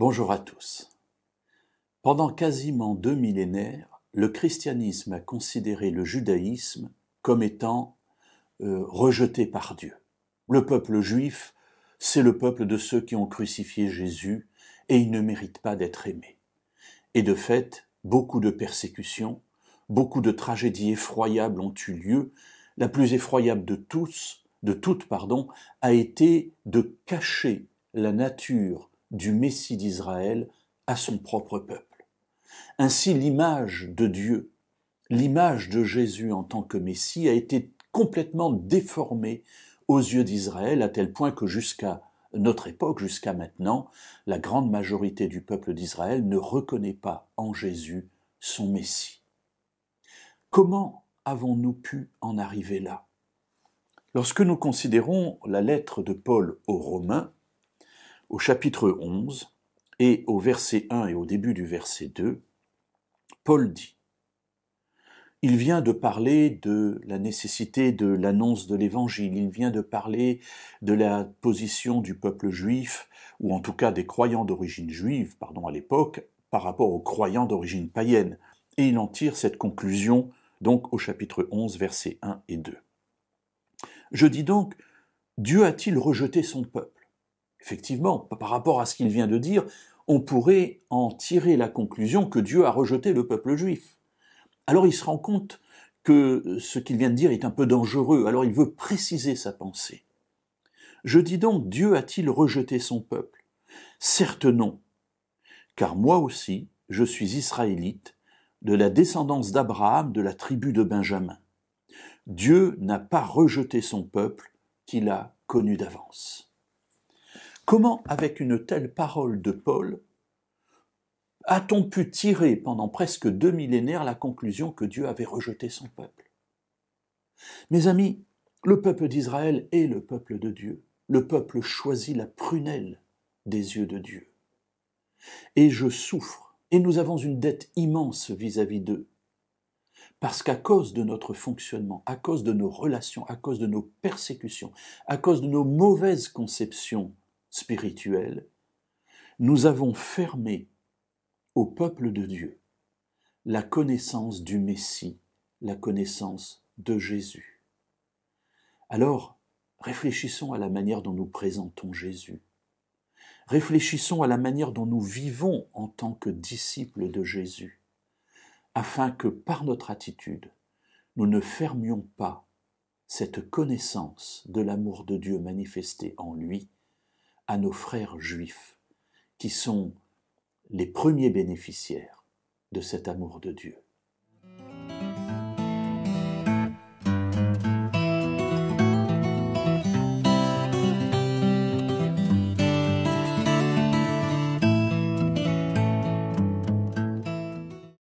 Bonjour à tous. Pendant quasiment 2 millénaires, le christianisme a considéré le judaïsme comme étant rejeté par Dieu. Le peuple juif, c'est le peuple de ceux qui ont crucifié Jésus et il ne mérite pas d'être aimé. Et de fait, beaucoup de persécutions, beaucoup de tragédies effroyables ont eu lieu. La plus effroyable de toutes, a été de cacher la nature du Messie d'Israël à son propre peuple. Ainsi, l'image de Dieu, l'image de Jésus en tant que Messie a été complètement déformée aux yeux d'Israël, à tel point que jusqu'à notre époque, jusqu'à maintenant, la grande majorité du peuple d'Israël ne reconnaît pas en Jésus son Messie. Comment avons-nous pu en arriver là ? Lorsque nous considérons la lettre de Paul aux Romains, au chapitre 11, et au verset 1 et au début du verset 2, Paul dit « Il vient de parler de la nécessité de l'annonce de l'Évangile, il vient de parler de la position du peuple juif, ou en tout cas des croyants d'origine juive, à l'époque, par rapport aux croyants d'origine païenne. » Et il en tire cette conclusion, donc au chapitre 11, versets 1 et 2. Je dis donc, Dieu a-t-il rejeté son peuple ? Effectivement, par rapport à ce qu'il vient de dire, on pourrait en tirer la conclusion que Dieu a rejeté le peuple juif. Alors il se rend compte que ce qu'il vient de dire est un peu dangereux, alors il veut préciser sa pensée. Je dis donc, Dieu a-t-il rejeté son peuple ? Certes non, car moi aussi, je suis israélite, de la descendance d'Abraham, de la tribu de Benjamin. Dieu n'a pas rejeté son peuple qu'il a connu d'avance. Comment, avec une telle parole de Paul, a-t-on pu tirer pendant presque 2 millénaires la conclusion que Dieu avait rejeté son peuple ? Mes amis, le peuple d'Israël est le peuple de Dieu. Le peuple choisit la prunelle des yeux de Dieu. Et je souffre, et nous avons une dette immense vis-à-vis d'eux. Parce qu'à cause de notre fonctionnement, à cause de nos relations, à cause de nos persécutions, à cause de nos mauvaises conceptions spirituelles, nous avons fermé au peuple de Dieu la connaissance du Messie, la connaissance de Jésus. Alors, réfléchissons à la manière dont nous présentons Jésus. Réfléchissons à la manière dont nous vivons en tant que disciples de Jésus, afin que par notre attitude, nous ne fermions pas cette connaissance de l'amour de Dieu manifesté en lui à nos frères juifs, qui sont les premiers bénéficiaires de cet amour de Dieu.